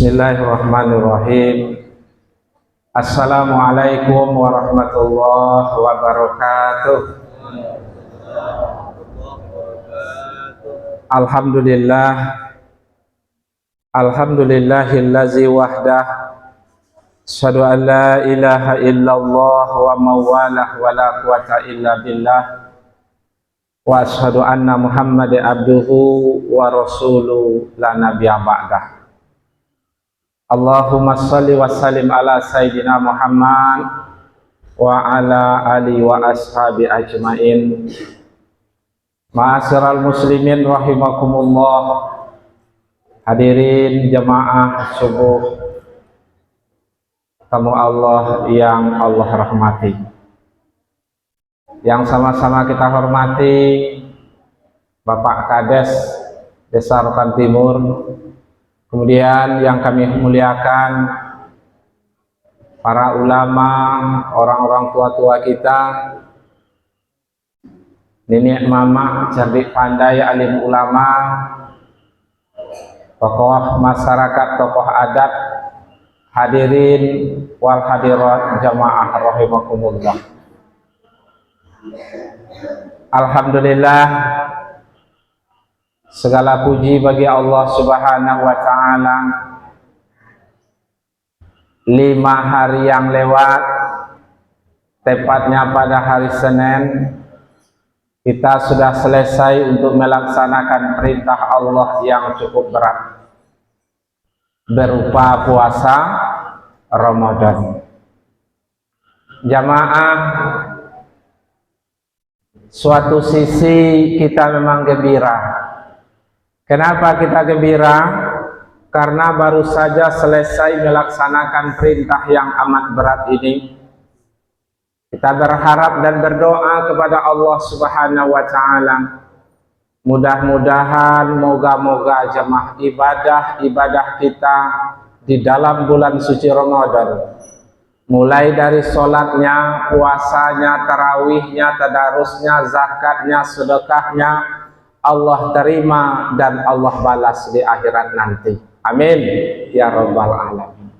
Bismillahirrahmanirrahim. Assalamualaikum warahmatullahi wabarakatuh. Alhamdulillah. Alhamdulillahillazi wahdah. Asyhadu an la ilaha illallah wa mawalah wa la quwata illa billah. Wa asyhadu anna Muhammadan abduhu wa rasuluhu la nabiyya ba'dah. Allahumma shalli wa sallim ala sayyidina Muhammad wa ala alihi wa ashabi ajmain. Ma'asyiral muslimin rahimakumullah. Hadirin jamaah subuh tamu Allah yang Allah rahmati, yang sama-sama kita hormati Bapak Kades Desa Rokan Timur. Kemudian yang kami muliakan para ulama, orang-orang tua-tua kita, nenek mama, cerdik pandai, alim ulama, tokoh masyarakat, tokoh adat, hadirin wal hadirat jamaah rahimakumullah. Alhamdulillah, segala puji bagi Allah Subhanahu wa ta'ala. 5 hari yang lewat, tepatnya pada hari Senin, kita sudah selesai untuk melaksanakan perintah Allah yang cukup berat berupa puasa Ramadan. Jamaah, suatu sisi kita memang gembira. Kenapa kita gembira? Karena baru saja selesai melaksanakan perintah yang amat berat ini. Kita berharap dan berdoa kepada Allah Subhanahu wa ta'ala, mudah-mudahan moga-moga jemaah ibadah kita di dalam bulan suci Ramadan, mulai dari sholatnya, puasanya, tarawihnya, tadarusnya, zakatnya, sedekahnya, Allah terima dan Allah balas di akhirat nanti. Amin ya rabbal alamin.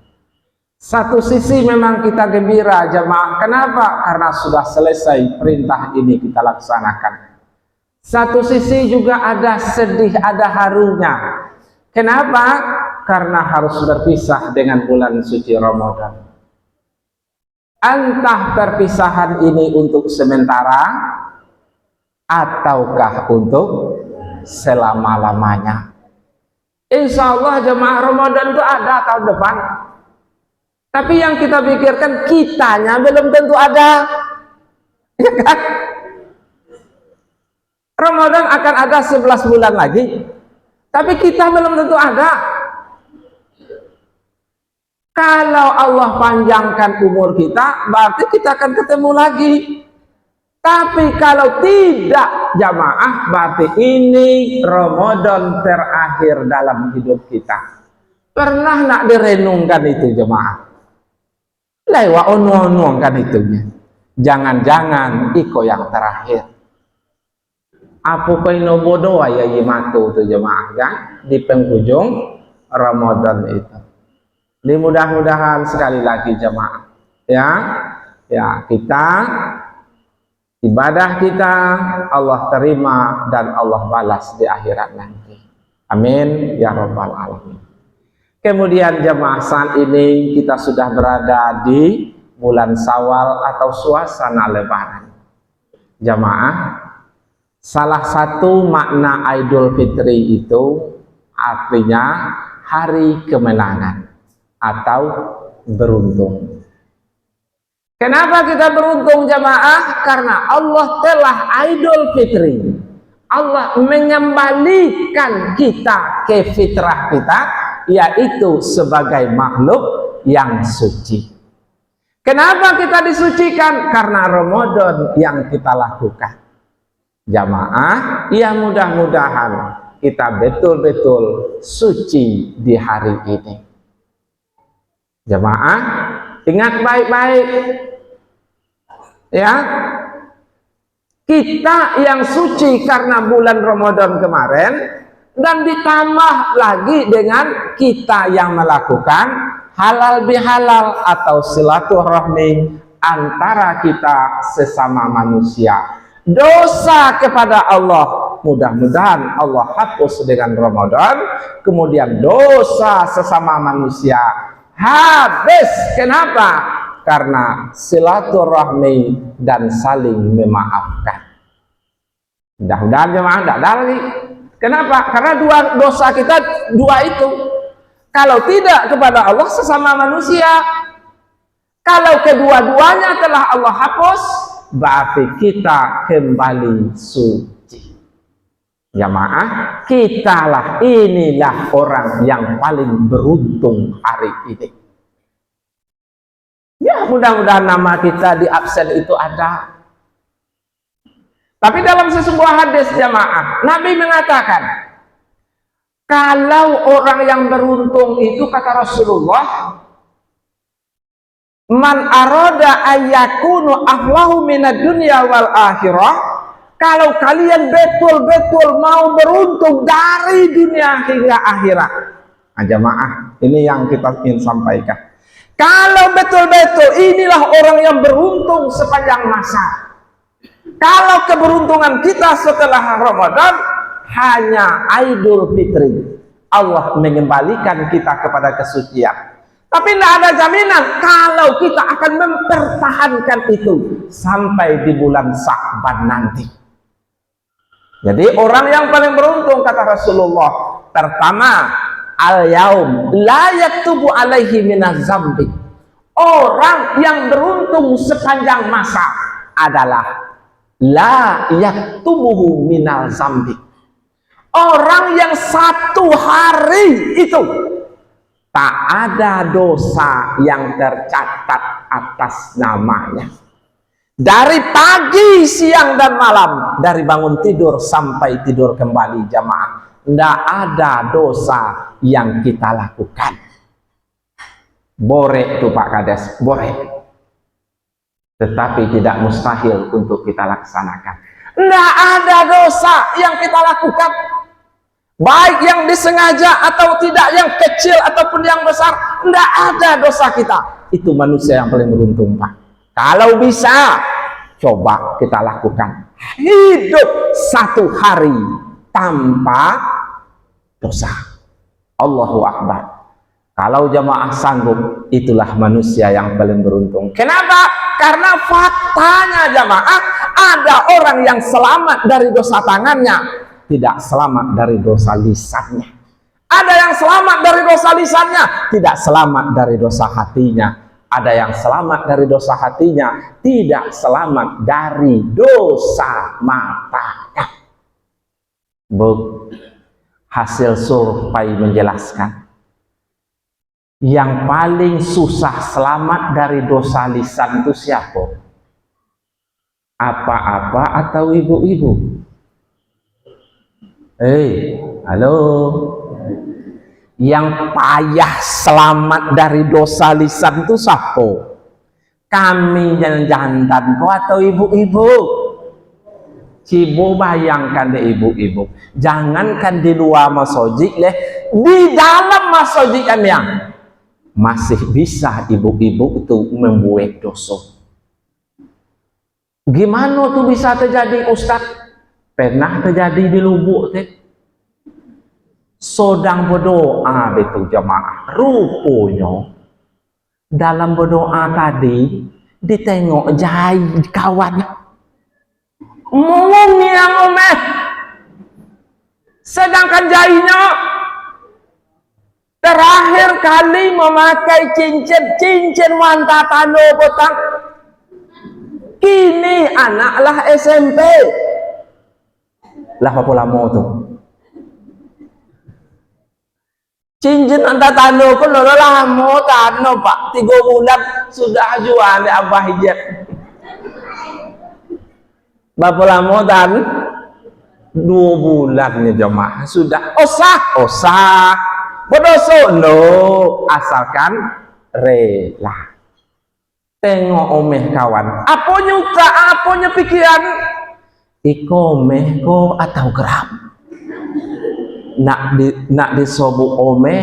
Satu sisi memang kita gembira jemaah. Kenapa? Karena sudah selesai perintah ini kita laksanakan. Satu sisi juga ada sedih, ada harunya. Kenapa? Karena harus berpisah dengan bulan suci Ramadan. Entah perpisahan ini untuk sementara ataukah untuk selama-lamanya. Insya Allah jemaah Ramadan itu ada tahun depan. Tapi yang kita pikirkan kitanya belum tentu ada. Ya kan? Ramadan akan ada 11 bulan lagi. Tapi kita belum tentu ada. Kalau Allah panjangkan umur kita, berarti kita akan ketemu lagi. Tapi kalau tidak jamaah, berarti ini Ramadan terakhir dalam hidup kita. Pernah nak direnungkan itu jamaah? Lewat onu-onu kan itunya. Jangan-jangan iko yang terakhir. Apa kaino bodoh ya yimatu itu jemaah kan di penghujung Ramadan itu. Di mudah-mudahan sekali lagi jemaah ya kita ibadah kita Allah terima dan Allah balas di akhirat nanti. Amin ya rabbal alamin. Kemudian jemaah, saat ini kita sudah berada di bulan Syawal atau suasana Lebaran. Jemaah, salah satu makna Idul Fitri itu artinya hari kemenangan atau beruntung. Kenapa kita beruntung jemaah? Karena Allah telah Idul Fitri. Allah mengembalikan kita ke fitrah kita, yaitu sebagai makhluk yang suci. Kenapa kita disucikan? Karena Ramadan yang kita lakukan. Jamaah, ya mudah-mudahan kita betul-betul suci di hari ini. Jamaah, ingat baik-baik ya, kita yang suci karena bulan Ramadan kemarin Dan ditambah lagi dengan kita yang melakukan halal bihalal atau silaturahmi antara kita sesama manusia. Dosa kepada Allah mudah-mudahan Allah hapus dengan Ramadan. Kemudian dosa sesama manusia habis. Kenapa? Karena silaturahmi dan saling memaafkan. Mudah-mudahan jemaah tidak ada lagi. Kenapa? Karena dua dosa kita dua itu. Kalau tidak kepada Allah sesama manusia, kalau kedua-duanya telah Allah hapus, berarti kita kembali suci. Jamaah, inilah orang yang paling beruntung hari ini. Ya, mudah-mudahan nama kita di absen itu ada. Tapi dalam sebuah hadis jamaah, Nabi mengatakan, kalau orang yang beruntung itu, kata Rasulullah, man arada ayyakunu aflahu minad dunya wal akhirah, kalau kalian betul-betul mau beruntung dari dunia hingga akhirat. Nah, jamaah, ini yang kita ingin sampaikan. Kalau betul-betul inilah orang yang beruntung sepanjang masa. Kalau keberuntungan kita setelah Ramadan hanya Idul Fitri, Allah mengembalikan kita kepada kesucian. Tapi tidak ada jaminan kalau kita akan mempertahankan itu sampai di bulan Sya'ban nanti. Jadi orang yang paling beruntung, kata Rasulullah, pertama, al-yaum la yaktubu alaihi minaz zambi. Orang yang beruntung sepanjang masa adalah la yaktubuhu minal zambi. Orang yang satu hari itu tak ada dosa yang tercatat atas namanya. Dari pagi, siang, dan malam, dari bangun tidur sampai tidur kembali jamaah, tidak ada dosa yang kita lakukan. Boleh tuh Pak Kades, boleh. Tetapi tidak mustahil untuk kita laksanakan. Tidak ada dosa yang kita lakukan, baik yang disengaja atau tidak, yang kecil ataupun yang besar. Tidak ada dosa kita. Itu manusia yang paling beruntung, Pak. Kalau bisa, coba kita lakukan. Hidup satu hari tanpa dosa. Allahu Akbar. Kalau jamaah sanggup, itulah manusia yang paling beruntung. Kenapa? Karena faktanya jamaah, ada orang yang selamat dari dosa tangannya, tidak selamat dari dosa lisannya. Ada yang selamat dari dosa lisannya, tidak selamat dari dosa hatinya. Ada yang selamat dari dosa hatinya, tidak selamat dari dosa matanya. Hasil survei menjelaskan, yang paling susah selamat dari dosa lisan itu siapa? Apa-apa atau ibu-ibu? Halo. Yang payah selamat dari dosa lisan itu siapa? Kami yang jantan atau ibu-ibu? Cibo bayangkan deh ibu-ibu. Jangankan di luar masjid leh, di dalam masjid yang masih bisa ibu-ibu itu membuat dosa. Gimana tuh bisa terjadi, Ustaz? Pernah terjadi di Lubuk teh. Sedang berdoa betul jamaah. Rupanya dalam berdoa tadi ditengok jai kawannya. Ngomong yang omeh. Sedangkan jainya terakhir kali memakai cincin wanita tano potang. Kini anaklah SMP. Lah apa lama tuh? Cincin wanita tano pun lama tano Pak. 3 bulan sudah jual Abah hijab. Berapa lama dan 2 bulan ya jemaah sudah osah. Berdosa no, asalkan rela. Tengok omeh kawan. Apanya pikiran? Iko omeh ko atau geram. nak disobuk ome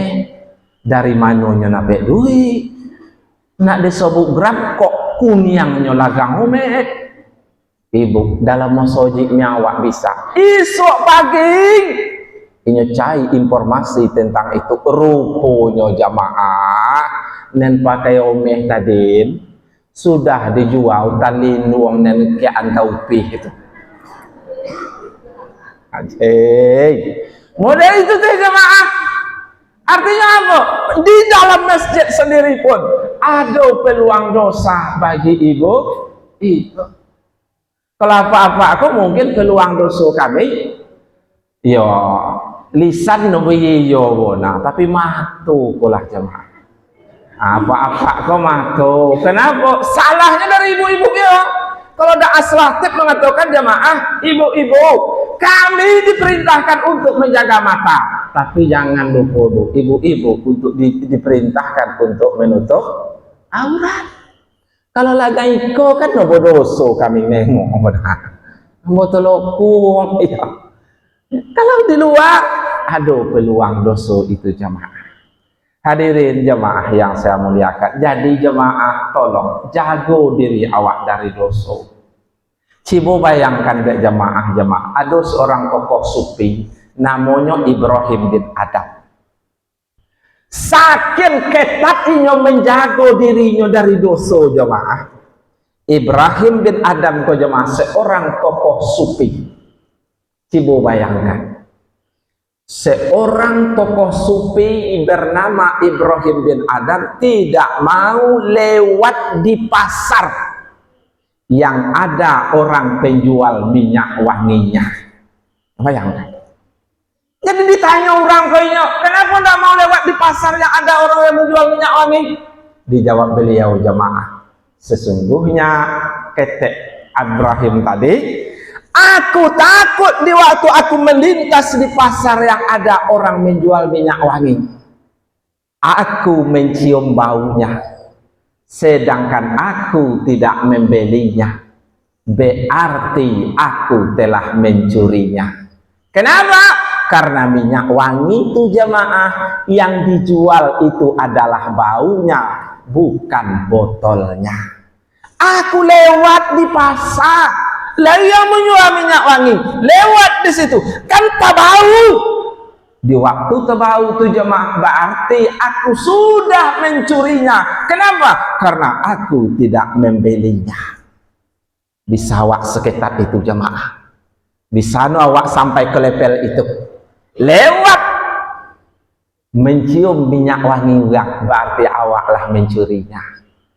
dari manonyo nape duit, nak disobuk grab kok kunyangnya lagang ome. Ibu dalam masojik nyawa bisa isok pagi inyo cai informasi tentang itu rupanya jamaah nen pakai omeh tadi sudah dijual talin uang nen kian taupih itu. Ajay model itu tuh jamaah, artinya apa? Di dalam masjid sendiri pun ada peluang dosa bagi ibu itu. Kalau apa-apa aku mungkin peluang dosa kami yo lisan nubi yo bona tapi mahtu kulah jemaah. Apa-apa kok mahtu. Kenapa? Salahnya dari ibu-ibu ya. Kalau ada aslatif mengatakan jemaah, ibu-ibu, kami diperintahkan untuk menjaga mata, tapi jangan lupa ibu-ibu untuk diperintahkan untuk menutup aurat. Kalau lagi iko kan nopo doso kami nengok mbotoloku ya. Kalau di luar ada peluang doso itu jemaah. Hadirin jemaah yang saya muliakan. Jadi jemaah tolong jago diri awak dari doso. Cibo bayangkan dek jemaah ada seorang tokoh sufi namanya Ibrahim bin Adam. Saking ketatnya menjaga dirinya dari dosa jemaah. Ibrahim bin Adam ko jemaah seorang tokoh sufi. Cibo bayangkan. Seorang tokoh sufi bernama Ibrahim bin Adam tidak mau lewat di pasar yang ada orang penjual minyak wanginya. Bayangkan. Jadi ditanya orang kayaknya, kenapa tidak mau lewat di pasar yang ada orang yang menjual minyak wangi? Dijawab beliau jemaah, sesungguhnya ketek Ibrahim tadi, aku takut di waktu aku melintas di pasar yang ada orang menjual minyak wangi, aku mencium baunya, sedangkan aku tidak membelinya, berarti aku telah mencurinya. Kenapa? Karena minyak wangi itu jemaah yang dijual itu adalah baunya, bukan botolnya. Aku lewat di pasar, lah yang menjual minyak wangi, lewat di situ, kan tak bau. Di waktu tak bau itu jemaah berarti aku sudah mencurinya. Kenapa? Karena aku tidak membelinya. Bisa awak sekitar itu jemaah. Di sana awak sampai ke level itu. Lewat mencium minyak wangi berarti awaklah mencurinya.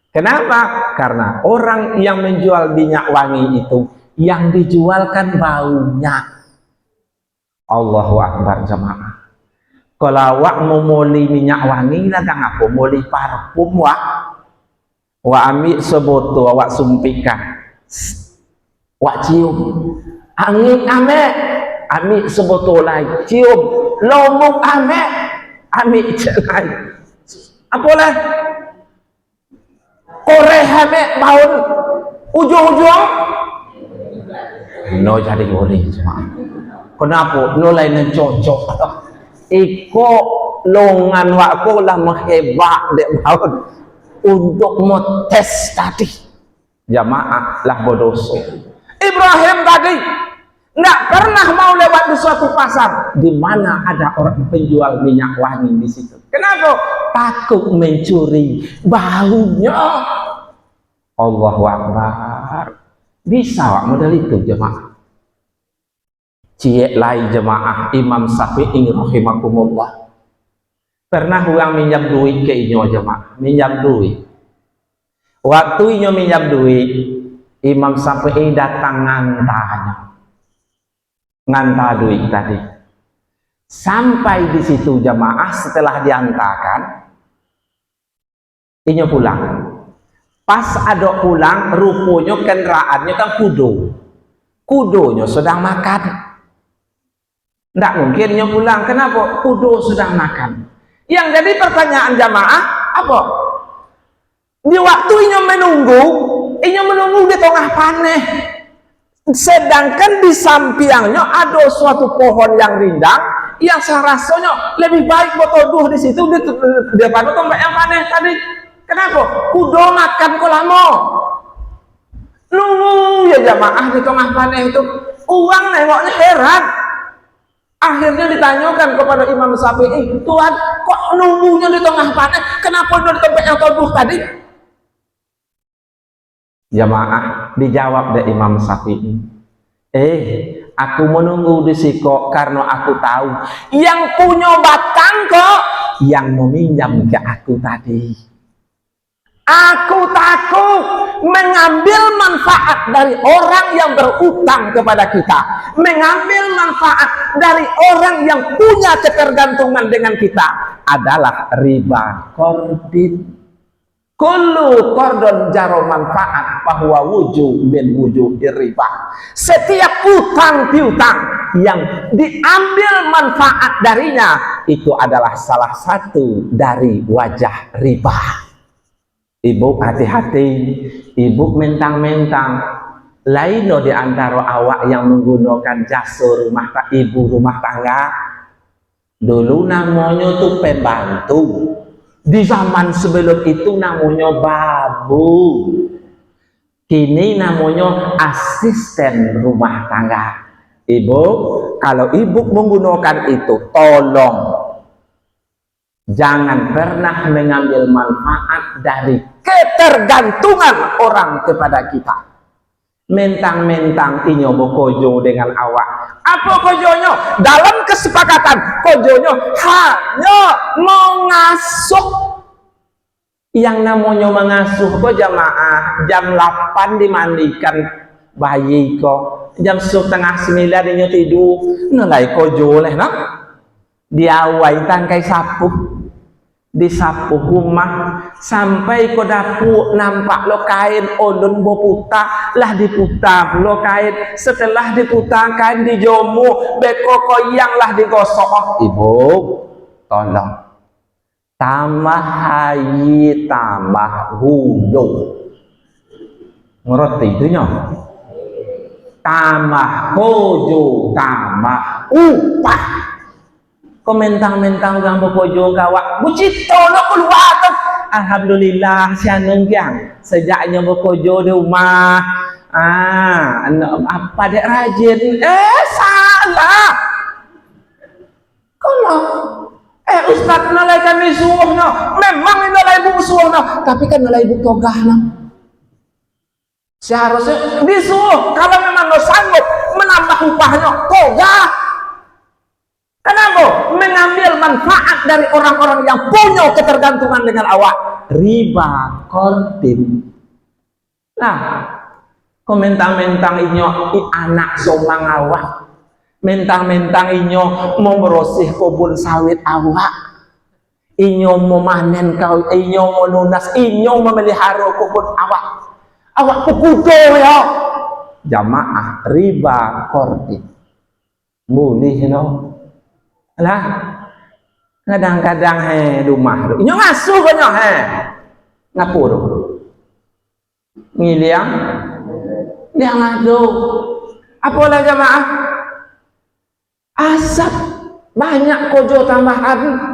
Kenapa? Karena orang yang menjual minyak wangi itu yang dijualkan baunya. Allahu Akbar jemaah. Kalau awak mau moli minyak wangi lah kan apa? Moli parfum wak ambil sebotol awak sumpikan, wak cium angin ame. Ambil sebotol lagi, cium, lomuk ambil celai. Apalah? Koreh ambil baun, ujung-ujung. No jadi boleh semua. Kenapa? No lain cocok. Iko longan wakku lah menghebat dek baun untuk mau tes tadi. Jamaah lah bodoso. Ibrahim tadi nggak pernah mau lewat di suatu pasar di mana ada orang penjual minyak wangi di situ. Kenapa? Takut mencuri baunya. Allahu Akbar. Bisa wak modal itu jemaah. Ciek lai jemaah Imam Syafi'i rahimakumullah. Pernah orang minjam duit ke inyo jemaah, minjam duit. Waktu inyo minjam duit, Imam Syafi'i datang ngantar duit tadi. Sampai di situ jemaah setelah diantarkan, inyo pulang. Pas ada pulang, rupanya kendaraannya kan kudonya sedang makan. Tidak mungkin inyo pulang. Kenapa? Kudo sedang makan. Yang jadi pertanyaan jemaah apa? Di waktu inyo menunggu di tengah paneh. Sedangkan di sampingnya ada suatu pohon yang rindang yang rasanya lebih baik buat toduh di situ daripada tombak yang panen tadi. Kenapa? Kudo makan kok lama. Nunggu ya jamaah di tengah panen itu. Uang nengoknya heran. Akhirnya ditanyakan kepada Imam Syafi'i, Tuhan kok nunggunya di tengah panen? Kenapa di tempat yang toduh tadi? Jamaah dijawab dari Imam Syafi'i, aku menunggu di siko karena aku tahu yang punya batang kok yang meminjam ke aku tadi. Aku takut mengambil manfaat dari orang yang berutang kepada kita, mengambil manfaat dari orang yang punya ketergantungan dengan kita adalah riba qardin. Kullu qardun jaro manfaat bahwa wujud min wujud riba. Setiap utang piutang yang diambil manfaat darinya itu adalah salah satu dari wajah riba. Ibu hati-hati, ibu mentang-mentang laino di antara awak yang menggunakan jasa ibu rumah tangga. Dulu namanya tuh pembantu. Di zaman sebelum itu namanya babu. Kini namanya asisten rumah tangga. Ibu, kalau ibu menggunakan itu, tolong jangan pernah mengambil manfaat dari ketergantungan orang kepada kita. Mentang-mentang inyo bokojo dengan awak. Apa kojonya? Dalam kesepakatan kojonya hanya mengasuh. Yang namanya mengasuh kok jamaah jam 8 dimandikan bayi kok, jam 8:30 inyo tidur. Nilai kojo leh nak. Diawai tangkai sapu. Disapu rumah sampai ke dapur nampak lo kain olun boputa lah diputar lo kain, setelah diputar kain dijomu beko koyang lah digosok. Ibu tolong tambah hayi tambah hulu, ngerti itu nyo? Tambah kojo tambah upah. Komentang-mentang gang bokojo kawak bucito lo keluar tuh. Alhamdulillah sianeng yang sejaknya bokojo di rumah apa dek rajin salah kalau ustaz nalai kami suruh no memang nalai ibu suruh no tapi kan nalai ibu togah no seharusnya disuruh kalau memang no sanggup menambah upahnya togah. Kenapa? Mengambil manfaat dari orang-orang yang punya ketergantungan dengan awak. Riba qardin. Nah, komentang-mentang inyo anak somang awak. Mentang-mentang inyo mau merosih kebun sawit awak. Inyo mau manen kau, inyo mau lunas, inyo memelihara kebun awak. Awak kukudo ya. Jamaah riba qardin. Boleh no. Lah kadang-kadang rumah inyo ngasuh banyo ngapur ngiliang liang ado apalah jamaah asap banyak kojo tambahan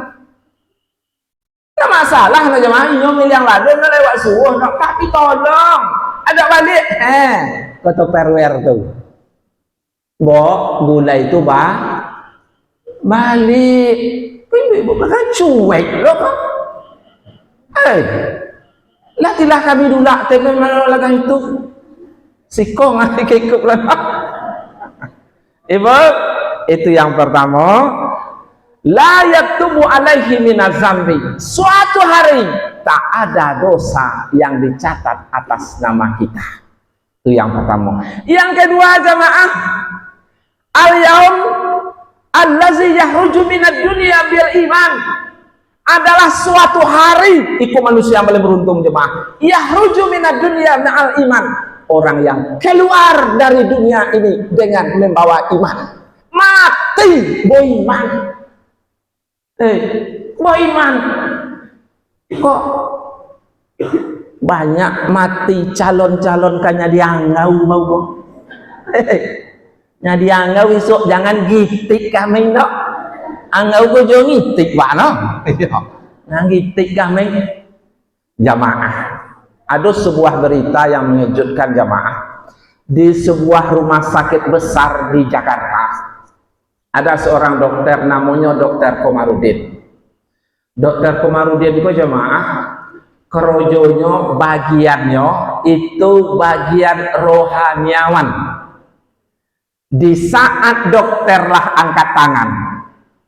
nah masalah nah jamaah inyo ngiliang lado na lewat suruh no, tapi tolong ada balik kata perwer tuh bo gula itu balik ibu kan cuek loh kan latilah kami dulu tapi mana lagi itu sikong nanti kekuk lah ibu itu yang pertama la yaktubu alaihi minazambi suatu hari tak ada dosa yang dicatat atas nama kita. Itu yang pertama. Yang kedua jamaah al-yaum allazi yahruju minad dunya bil iman adalah suatu hari iku manusia yang paling beruntung jemaah yahruju minad dunya ma'al iman orang yang keluar dari dunia ini dengan membawa iman mati bo iman bo iman kok banyak mati calon-calon kanya dianggau mau nya dianggap isuk jangan gitik kami no Angau ko jo ngitik pak no. Ngitik kami jamaah. Ada sebuah berita yang mengejutkan jamaah. Di sebuah rumah sakit besar di Jakarta, ada seorang dokter namanya Dokter Komarudin. Dokter Komarudin itu jamaah, kerojonya bagiannya itu bagian rohaniawan. Di saat dokterlah angkat tangan,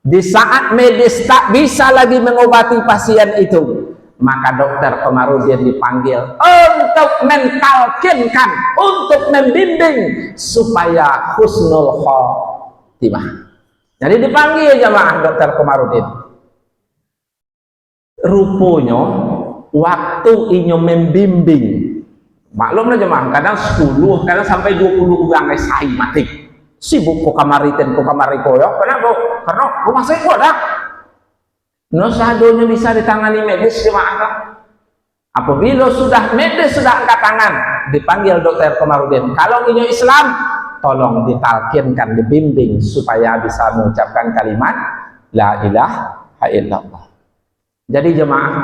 di saat medis tak bisa lagi mengobati pasien itu, maka Dokter Komarudin dipanggil untuk mentalkinkan, untuk membimbing supaya husnul khotimah. Jadi dipanggil jamaah Dokter Komarudin. Rupanya waktu inyo membimbing, maklumlah jemaah, kadang 10, kadang sampai 20 orang sai mati. Sibuk ko kamaritin ko kamariko ya. Kenapa? Karena rumah sakit kok dah. No sadonya bisa ditangani medis jemaah. Apabila sudah medis sudah angkat tangan, dipanggil Dokter Komarudin. Kalau inyo Islam, tolong ditalkinkan, dibimbing supaya bisa mengucapkan kalimat la ilaha illallah. Jadi jemaah,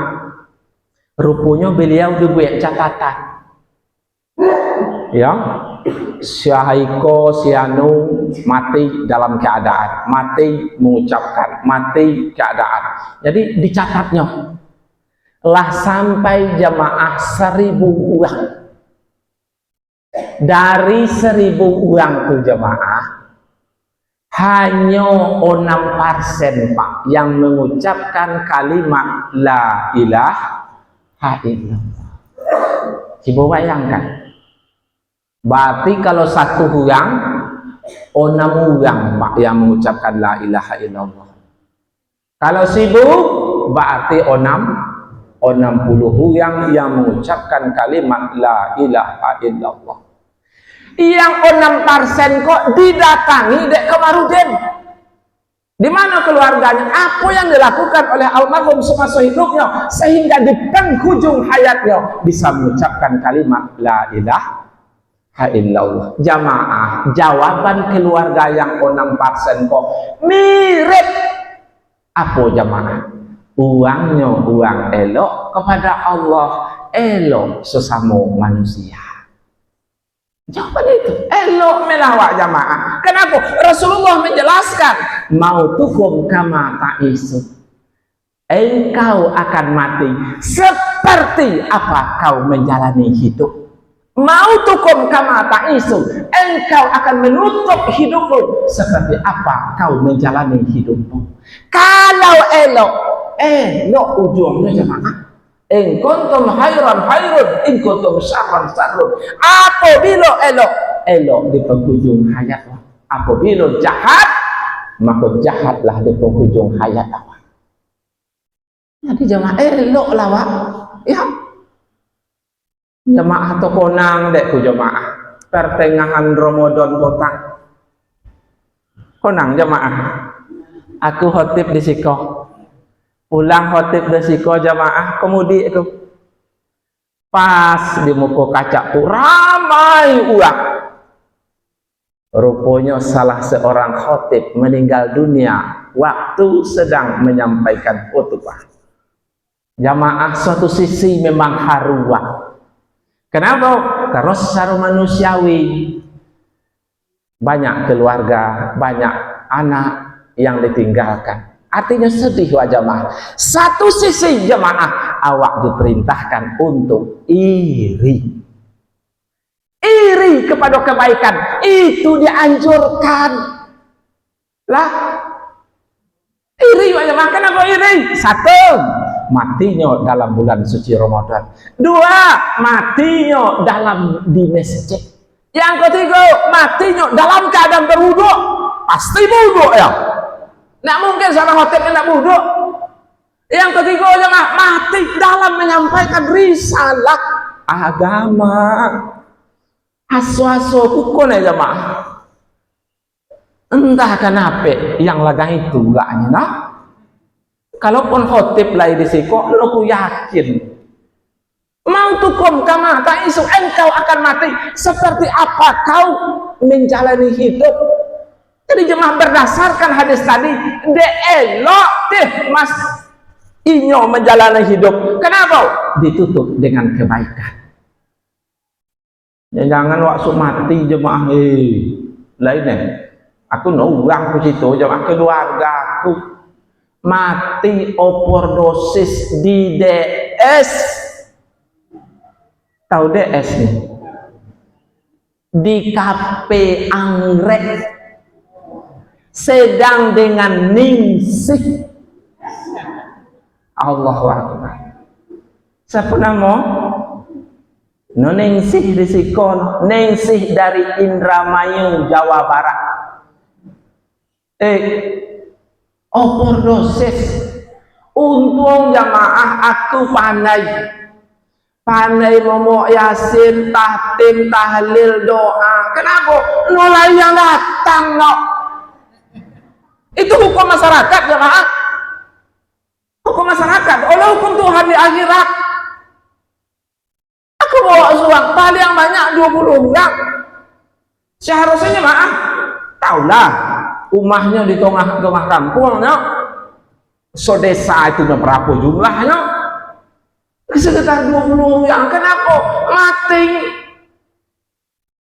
rupanya beliau dibuat catatan. Ya, Syahaiko Sianu mati dalam keadaan, mati mengucapkan, mati keadaan. Jadi dicatatnya lah sampai jemaah 1000 uang. Dari 1000 uang tuh jemaah, hanya 6% Pak yang mengucapkan kalimat la ilaha illallah. Coba bayangkan. Berarti kalau 1 orang, 6 orang Pak yang mengucapkan la ilaha illallah. Kalau 1000, berarti 60 orang yang mengucapkan kalimat la ilaha illallah. Yang 6% kok didatangi Dek Komarudin. Di mana keluarganya? Apa yang dilakukan oleh almarhum semasa hidupnya sehingga di penghujung hayatnya bisa mengucapkan kalimat la ilaha illallah. Jamaah, jawaban keluarga yang 6% kok mirip. Apa jamaah? Uangnya uang elok kepada Allah, elok sesama manusia. Jawaban itu elok melawak jamaah. Kenapa? Rasulullah menjelaskan, mautukum kama ta'isu. Engkau akan mati seperti apa kau menjalani hidup. Mautukum kama ta'isu. Engkau akan menutup hidupmu seperti apa kau menjalani hidupmu. Kalau elok ujungnya jemaah. In kuntum khairan khairun, in kuntum syarran syarrun. Apabila elok di penghujung hayat. Apabila jahat, maka jahatlah di penghujung hayat awak. Jadi jemaah eloklah Pak. Ya. Jemaah tu konang dek ku jemaah. Pertengahan Ramadan kotang. Konang jemaah. Aku khotib di Siko. Pulang khotib di Siko jemaah. Kemudian aku pas di muka kaca tu ramai uang. Rupanya salah seorang khotib meninggal dunia waktu sedang menyampaikan khutbah. Jamaah suatu sisi memang haru. Kenapa? Karena secara manusiawi banyak keluarga, banyak anak yang ditinggalkan. Artinya sedih jamaah. Satu sisi jamaah awak diperintahkan untuk iri. Iri kepada kebaikan itu dianjurkan. Lah, iri jamaah. Kenapa iri? 1. Matinya dalam bulan suci Ramadan. 2. Matinya dalam di masjid. Yang ketiga, matinya dalam keadaan berwudu. Pasti wudu ya. Nggak mungkin sama khotibnya nggak wudu. Yang ketiga jemaah, mati dalam menyampaikan risalah agama. Aswaso kukun ya jemaah. Entah kenapa yang laga itu enggak nyenang. Kalaupun khotib lain di Siko, aku yakin mautukum kama ta'isu, engkau akan mati seperti apa kau menjalani hidup. Jadi jemaah berdasarkan hadis tadi, de elok teh mas inyo menjalani hidup. Kenapa? Ditutup dengan kebaikan. Ya, jangan waktu mati jemaah lainnya. Aku nunggang ke situ jemaah keluarga aku mati overdosis di DS. Tahu DS nih? Di KP Anggrek. Sedang dengan ningsih. Allahu Akbar. Siapa nama? No ningsih di Sikon, ningsih dari Indramayu, Jawa Barat. Overdosis. Untung jamaah aku pandai momok yasin, tahtim, tahlil, doa. Kenapa? Nolai yang datang no. Itu hukum masyarakat jemaah. Hukum masyarakat. Oleh hukum Tuhan di akhirat. Aku bawa surat paling banyak 20 gram. Seharusnya jemaah taulah rumahnya di tengah kampungnya. So desa itu berapa jumlahnya? Sekitar 20 yang kenapa? Mati.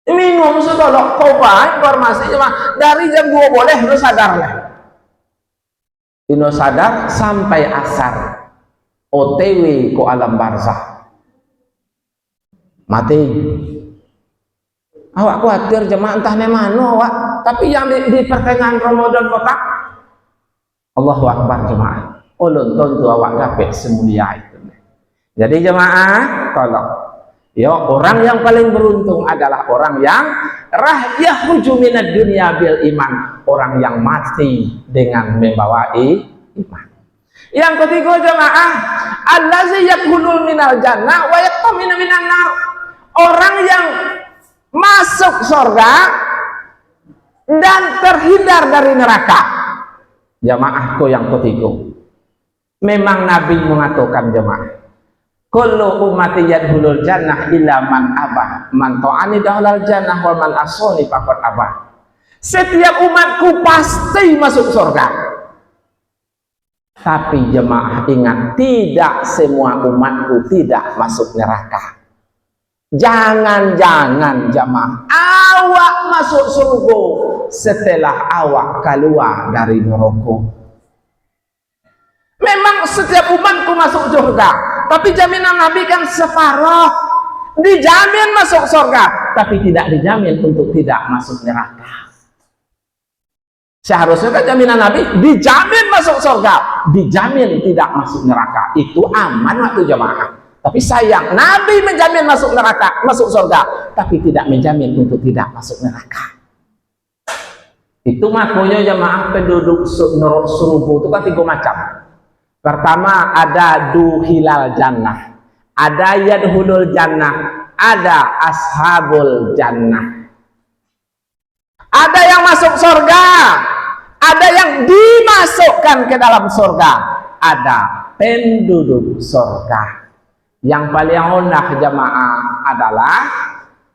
Minum sedolok coba informasi jemaah dari jam 2 boleh lu sadar lah. Ino sadar sampai asar OTW ke alam barzah mati. Awak khawatir jemaah entah memano awak, tapi yang di pertengahan Ramadan kota Allahu Akbar jemaah. Ulun tentu awak dapat semulia itu. Jadi jemaah tolong ya, orang yang paling beruntung adalah orang yang yakhruju minad dunya bil iman, orang yang mati dengan membawa iman. Yang ketiga jemaah, allazi yadkhulul minal jannah wa yaqtaminu minan nar, orang yang masuk surga dan terhindar dari neraka. Jemaahku yang ketiga, memang Nabi mengatakan jemaah, kullu ummati yadkhulul jannah illa man abah, man ta'ani dakhalal jannah wa man asani faqad abah. Setiap umatku pasti masuk surga. Tapi jemaah ingat, tidak semua umatku tidak masuk neraka. Jangan-jangan jemaah awak masuk surga setelah awak keluar dari neraka. Memang setiap umatku masuk surga, tapi jaminan Nabi kan separuh. Dijamin masuk surga, tapi tidak dijamin untuk tidak masuk neraka. Seharusnya kan jaminan Nabi dijamin masuk surga, dijamin tidak masuk neraka. Itu aman waktu jemaah. Tapi sayang, Nabi menjamin masuk neraka, masuk surga, tapi tidak menjamin untuk tidak masuk neraka. Itu makanya jemaah penduduk surga itu kan 3 macam. Pertama ada duhilal jannah, ada yadhulul jannah, ada ashabul jannah. Ada yang masuk surga, ada yang dimasukkan ke dalam surga, ada penduduk surga. Yang paling onah jamaah adalah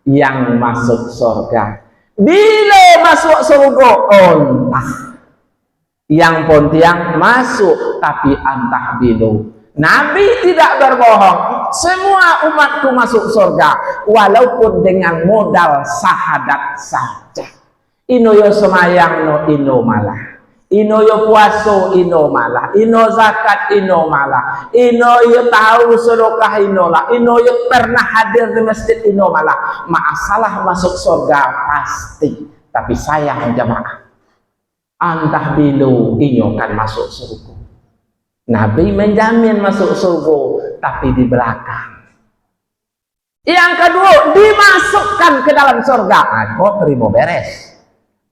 yang masuk surga. Bila masuk surga ontah, yang pontiang masuk tapi antah bilu. Nabi tidak berbohong, semua umatku masuk surga walaupun dengan modal syahadat saja. Ino yo semayang no ino malah, ino yo puaso ino malah, ino zakat ino malah, ino yo tahu sedekah ino lah, ino yo pernah hadir di masjid ino malah. Masalah masuk surga pasti, tapi sayang jamaah, antah bilu inyo kan masuk surga. Nabi menjamin masuk surga, tapi di belakang. Yang kedua, dimasukkan ke dalam surga. Kok terima beres.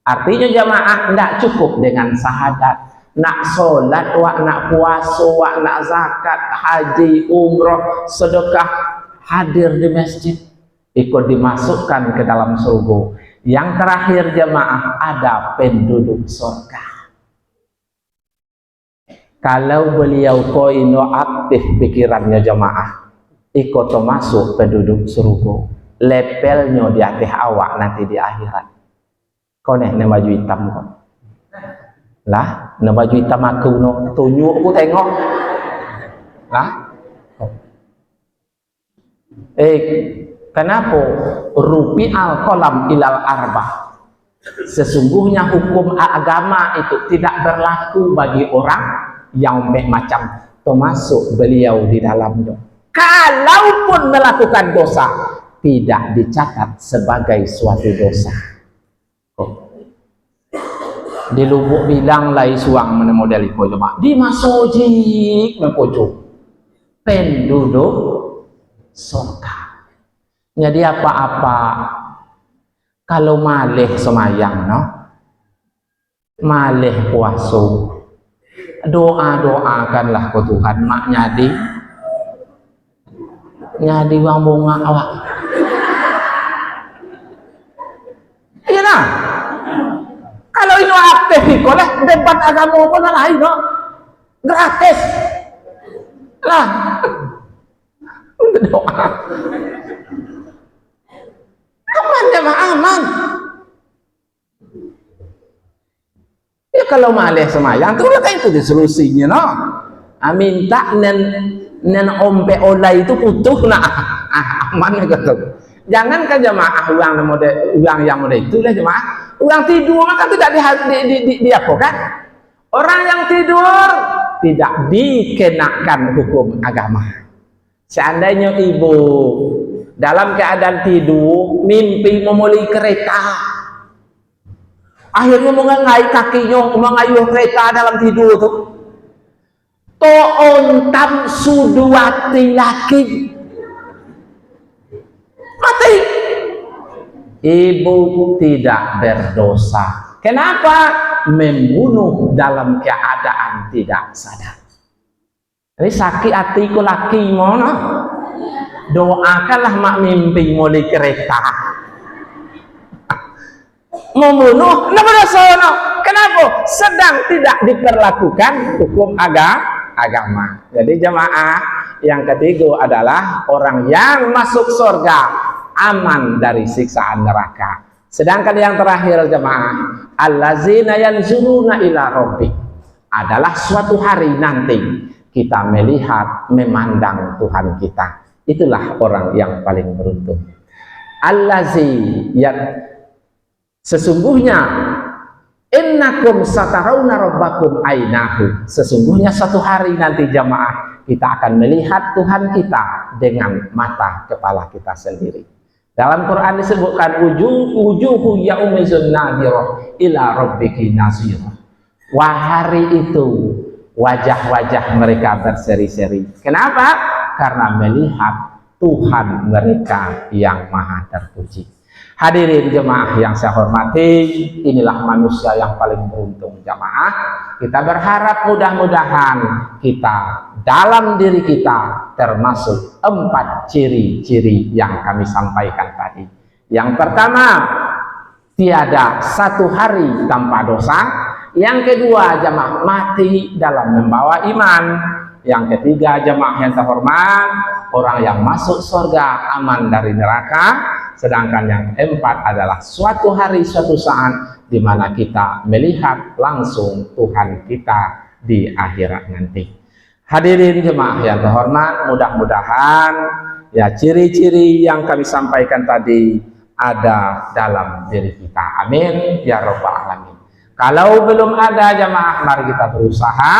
Artinya jamaah tidak cukup dengan syahadat, nak solat, wak nak puasa, wak nak zakat, haji, umroh, sedekah, hadir di masjid, ikut dimasukkan ke dalam surga. Yang terakhir jamaah, ada penduduk surga. Kalau beliau koino aktif pikirannya jamaah, ikut masuk penduduk surga. Levelnya di atas awak nanti di akhirat. Kau nih baju hitam kok. Lah, na baju hitam aku no, tunjuk aku tengok. Lah. Kenapa rupi al-qalam ilal arba? Sesungguhnya hukum agama itu tidak berlaku bagi orang yang macam termasuk beliau di dalamnya. Kalaupun melakukan dosa, tidak dicatat sebagai suatu dosa. Di Lubuk bilang lai suang mana model iko jemaah. Di masojik mempojok. Penduduk surga. Jadi apa-apa kalau malih semayang no, malih puasa, doakanlah ke Tuhan mak nyadi wang bunga awak. Iya nah, kalau ini aktif lah debat agama pun lain no, gratis lah. Doa aman jemaah, aman. Ya kalau malih semayang tu lah itu di solusinya no. Minta nen ompe olai itu utuh nak aman gitu. Jangan kan jemaah uang yang model itu lah jemaah. Uang tidur maka tidak di apa kan? Orang yang tidur tidak dikenakan hukum agama. Seandainya ibu dalam keadaan tidur mimpi memulai kereta, akhirnya mengenai kakinya mengayuh kereta dalam tidur tuh, ontam suduati laki mati, ibu tidak berdosa. Kenapa? Membunuh dalam keadaan tidak sadar. Ini sakit hatiku laki mana? Doakanlah mak mimpi mulai kereta. Membunuh, kenapa? Sedang tidak diperlakukan hukum agama. Jadi jemaah yang ketiga adalah orang yang masuk surga aman dari siksaan neraka. Sedangkan yang terakhir jemaah, allazina yanzuruna ila rabbi, adalah suatu hari nanti kita melihat, memandang Tuhan kita. Itulah orang yang paling beruntung. Allazi, yang sesungguhnya innakum satarawna rabbakum ainahu, sesungguhnya suatu hari nanti jamaah kita akan melihat Tuhan kita dengan mata kepala kita sendiri. Dalam Quran disebutkan wujuhu yaumizun nadirah ila rabbiki nazirah. Wah, hari itu wajah-wajah mereka berseri-seri. Kenapa? Karena melihat Tuhan mereka yang maha terpuji. Hadirin jemaah yang saya hormati, inilah manusia yang paling beruntung jemaah. Kita berharap mudah-mudahan kita dalam diri kita termasuk 4 ciri-ciri yang kami sampaikan tadi. Yang pertama, tiada satu hari tanpa dosa. Yang kedua, jemaah mati dalam membawa iman. Yang ketiga, jemaah yang terhormat, orang yang masuk surga aman dari neraka. Sedangkan yang keempat adalah suatu hari, suatu saat di mana kita melihat langsung Tuhan kita di akhirat nanti. Hadirin jemaah yang terhormat, mudah-mudahan ya ciri-ciri yang kami sampaikan tadi ada dalam diri kita. Amin ya rabbal alamin. Kalau belum ada jemaah, mari kita berusaha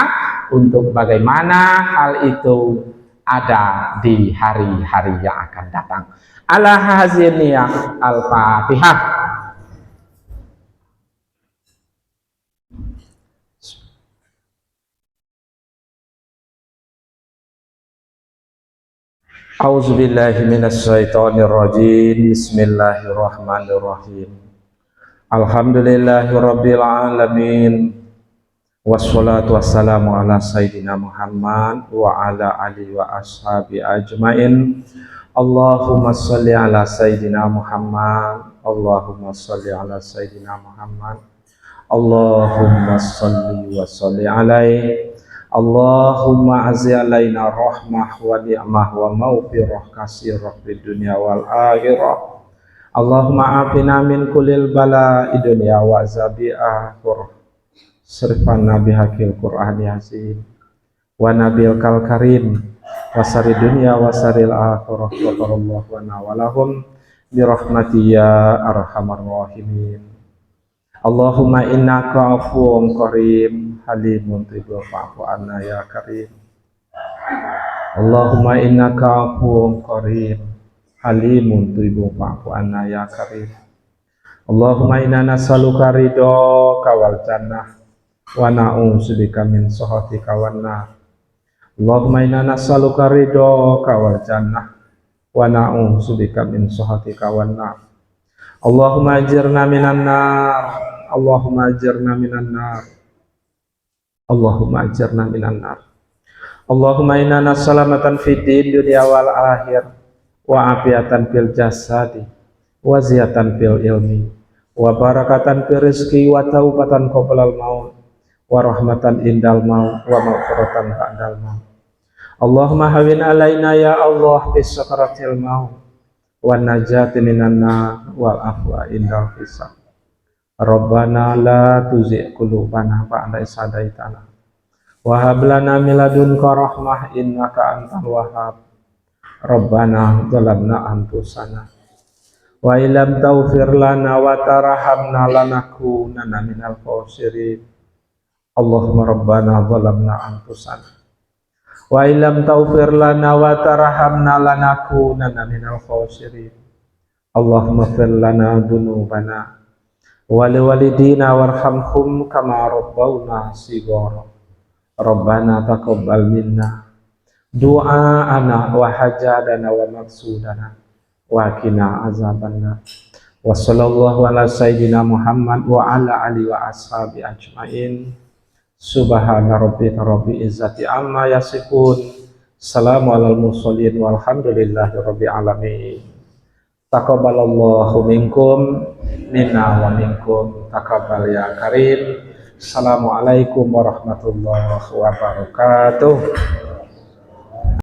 untuk bagaimana hal itu ada di hari-hari yang akan datang. Ala haziniyah al-Fatihah. A'udzubillahi minasyaitonirrajim. Bismillahirrahmanirrahim. Alhamdulillahirabbil alamin. Wassalatu wassalamu ala sayyidina Muhammad wa ala alihi wa ashabi ajmain. Allahumma sholli ala sayyidina Muhammad. Allahumma sholli ala sayyidina Muhammad. Allahumma sholli wa sholli alaihi. Allahumma azzi alaina rahmah wa ni'mah wa maghfirah kasirah fid dunya wal akhirah. Allahumma afina min kulil bala idunya wa zabi akhirah. sirfana bihaqil Qur'an yasin wa nabil kal karim wasari dunya wasaril akhirah wa qarallahu wa walahum birahmati ya arhamar rahimin. Allahumma innaka afuwun karim halimun tuhibbul fa'fu anna ya karim. Allahumma innaka afuwun karim halimun tuhibbul fa'fu anna ya karim. Allahumma inna nas'aluka ridhaka wal jannah wa na'udzubika min sakhatika wan nar. Allahumma inna nas'aluka ridhaka wal jannah wa na'udzubika min sakhatika wan nar. Allahumma ajirna minan nar. Allahumma ajirna minan nar. Allahumma ajirna minan nar. Allahumma inna nas'alamatan fid din dunya wal akhir wa afiatan fil jasadi wa ziyatan fil ilmi wa barakatan fil rizqi wa taubatan qoblal maut wa rahmatan indal maut wa maghfiratan ba'dal maut. Allahumma hawin alaina ya Allah bis sakaratil maut wa najati minan nar wal afwa indal hisab. Rabbana la tuzigh qulubana ba'da idh hadaitana wa hab lana min ladunka rahmah innaka antal wahhab. Rabbana zalamna anfusana wa illam taghfir lana wa tarhamna lanakunanna minal khasirin. Allahumma rabbana zalamna anfusana wa illam taghfir lana wa tarhamna lanakunanna minal khasirin. Allahumma ighfir lana dzunubana wa liwalidina warhamhum kama rabbawna shighara. Rabbana taqabbal minna du'aana wa hajadana wa maqsudana wa qina azabannar. Wa sallallahu ala sayyidina Muhammad wa ala alihi wa ashabi ajmain. Subhana rabbika rabbil izzati amma yasifun. Salamun alal mursalin walhamdulillahi rabbil alamin. Taqabbalallahu minkum minna wa minkum taqabbal ya karim. Assalamualaikum warahmatullahi wabarakatuh.